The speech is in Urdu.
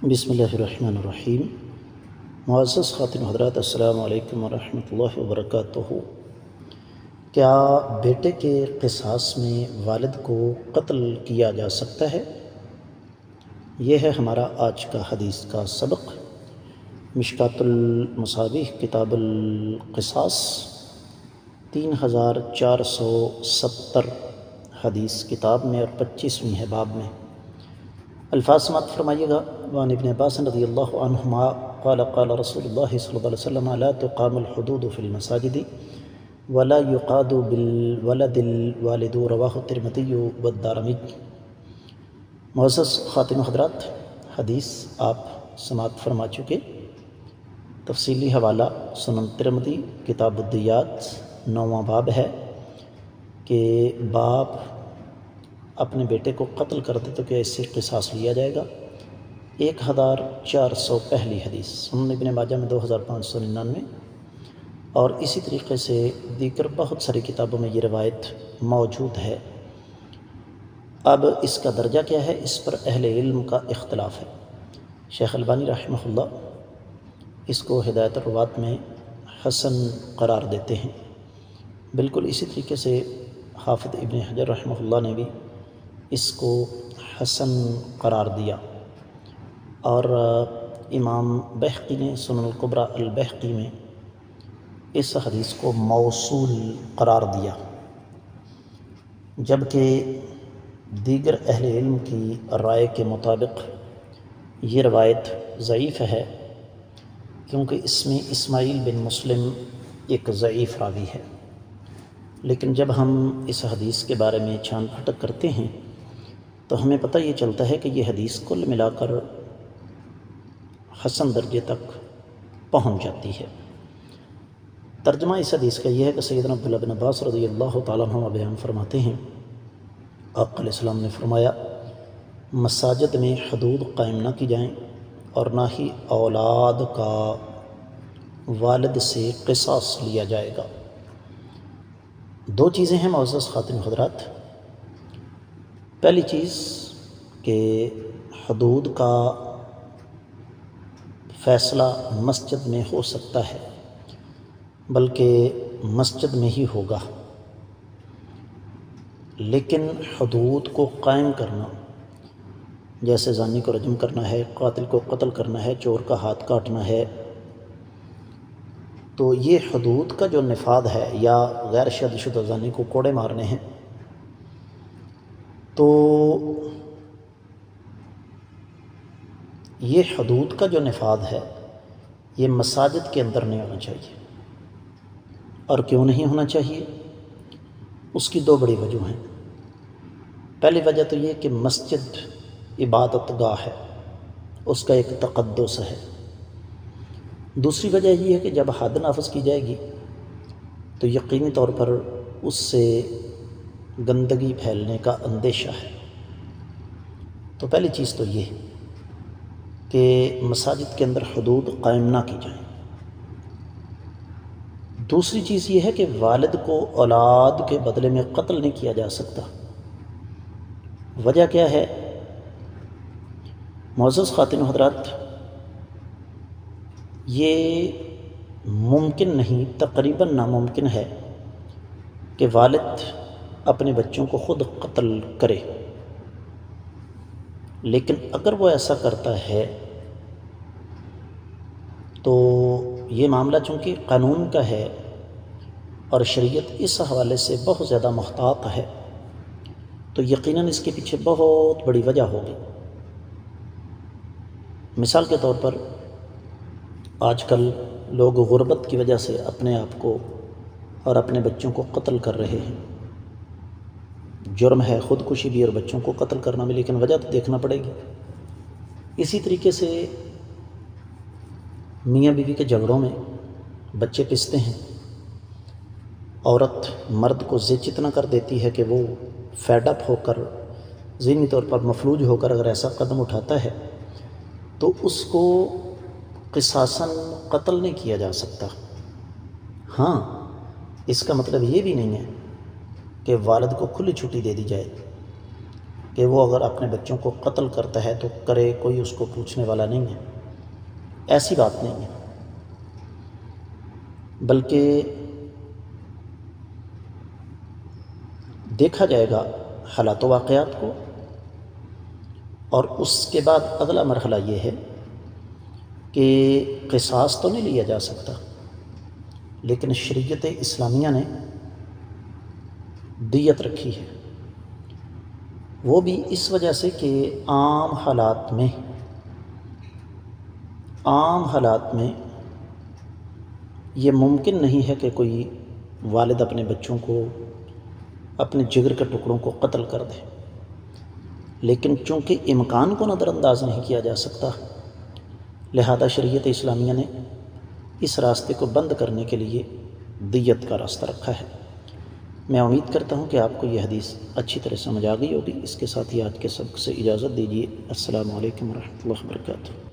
بسم اللہ الرحمن الرحیم۔ معزز خواتین حضرات، السلام علیکم ورحمۃ اللہ وبرکاتہ۔ کیا بیٹے کے قصاص میں والد کو قتل کیا جا سکتا ہے؟ یہ ہے ہمارا آج کا حدیث کا سبق۔ مشکوٰۃ المصابیح کتاب القصاص 3470 حدیث کتاب میں اور 25ویں ہے باب میں۔ الفاظ سماعت فرمائیے گا۔ وعن ابن عباس رضی اللہ عنہما قال قال رسول اللہ صلی اللہ علیہ وسلم لا تقام الحدود فی المساجد ولا يقاد بالولد الوالد، رواہ الترمذی والدارمی۔ معزز خواتین و حضرات، حدیث آپ سماعت فرما چکے۔ تفصیلی حوالہ سنن ترمذی کتاب الدیات 9واں باب ہے کہ باپ اپنے بیٹے کو قتل کر دے تو کیا اس سے قصاص لیا جائے گا؟ 1400 پہلی حدیث، سنن ابن ماجہ میں 2599، اور اسی طریقے سے دیگر بہت ساری کتابوں میں یہ روایت موجود ہے۔ اب اس کا درجہ کیا ہے، اس پر اہل علم کا اختلاف ہے۔ شیخ البانی رحمہ اللہ اس کو ہدایت الروات میں حسن قرار دیتے ہیں۔ بالکل اسی طریقے سے حافظ ابن حجر رحمہ اللہ نے بھی اس کو حسن قرار دیا، اور امام بہقی نے سنن الکبریٰ البہقی میں اس حدیث کو موصول قرار دیا، جبکہ دیگر اہل علم کی رائے کے مطابق یہ روایت ضعیف ہے، کیونکہ اس میں اسماعیل بن مسلم ایک ضعیف راوی ہے۔ لیکن جب ہم اس حدیث کے بارے میں چھان پھٹک کرتے ہیں تو ہمیں پتہ یہ چلتا ہے کہ یہ حدیث کل ملا کر حسن درجے تک پہنچ جاتی ہے۔ ترجمہ اس حدیث کا یہ ہے کہ سیدنا عبداللہ بن عباس رضی اللہ تعالیٰ عنہ بیان فرماتے ہیں، آقا علیہ السلام نے فرمایا، مساجد میں حدود قائم نہ کی جائیں اور نہ ہی اولاد کا والد سے قصاص لیا جائے گا۔ دو چیزیں ہیں معزز خواتین حضرات۔ پہلی چیز کہ حدود کا فیصلہ مسجد میں ہو سکتا ہے، بلکہ مسجد میں ہی ہوگا، لیکن حدود کو قائم کرنا، جیسے زانی کو رجم کرنا ہے، قاتل کو قتل کرنا ہے، چور کا ہاتھ کاٹنا ہے، تو یہ حدود کا جو نفاذ ہے، یا غیر شادی شدہ زانی کو کوڑے مارنے ہیں، تو یہ حدود کا جو نفاذ ہے یہ مساجد کے اندر نہیں ہونا چاہیے۔ اور کیوں نہیں ہونا چاہیے؟ اس کی دو بڑی وجہ ہیں۔ پہلی وجہ تو یہ کہ مسجد عبادت گاہ ہے، اس کا ایک تقدس ہے۔ دوسری وجہ یہ ہے کہ جب حد نافذ کی جائے گی تو یقینی طور پر اس سے گندگی پھیلنے کا اندیشہ ہے۔ تو پہلی چیز تو یہ ہے کہ مساجد کے اندر حدود قائم نہ کی جائیں۔ دوسری چیز یہ ہے کہ والد کو اولاد کے بدلے میں قتل نہیں کیا جا سکتا۔ وجہ کیا ہے؟ معزز خواتین و حضرات، یہ ممکن نہیں، تقریباً ناممکن ہے کہ والد اپنے بچوں کو خود قتل کرے، لیکن اگر وہ ایسا کرتا ہے تو یہ معاملہ چونکہ قانون کا ہے اور شریعت اس حوالے سے بہت زیادہ محتاط ہے، تو یقیناً اس کے پیچھے بہت بڑی وجہ ہوگی۔ مثال کے طور پر آج کل لوگ غربت کی وجہ سے اپنے آپ کو اور اپنے بچوں کو قتل کر رہے ہیں۔ جرم ہے خودکشی بھی اور بچوں کو قتل کرنا بھی، لیکن وجہ تو دیکھنا پڑے گی۔ اسی طریقے سے میاں بیوی کے جھگڑوں میں بچے پستے ہیں، عورت مرد کو ضد اتنا کر دیتی ہے کہ وہ فیڈ اپ ہو کر، ذہنی طور پر مفلوج ہو کر اگر ایسا قدم اٹھاتا ہے تو اس کو قصاصاً قتل نہیں کیا جا سکتا۔ ہاں، اس کا مطلب یہ بھی نہیں ہے کہ والد کو کھلی چھٹی دے دی جائے، کہ وہ اگر اپنے بچوں کو قتل کرتا ہے تو کرے، کوئی اس کو پوچھنے والا نہیں ہے، ایسی بات نہیں ہے، بلکہ دیکھا جائے گا حالات و واقعات کو، اور اس کے بعد اگلا مرحلہ یہ ہے کہ قصاص تو نہیں لیا جا سکتا، لیکن شریعت اسلامیہ نے دیت رکھی ہے، وہ بھی اس وجہ سے کہ عام حالات میں یہ ممکن نہیں ہے کہ کوئی والد اپنے بچوں کو، اپنے جگر کے ٹکڑوں کو قتل کر دے، لیکن چونکہ امکان کو نظر انداز نہیں کیا جا سکتا، لہذا شریعت اسلامیہ نے اس راستے کو بند کرنے کے لیے دیت کا راستہ رکھا ہے۔ میں امید کرتا ہوں کہ آپ کو یہ حدیث اچھی طرح سمجھ آ گئی ہوگی۔ اس کے ساتھ ہی آج کے سبق سے اجازت دیجیے۔ السلام علیکم ورحمۃ اللہ وبرکاتہ۔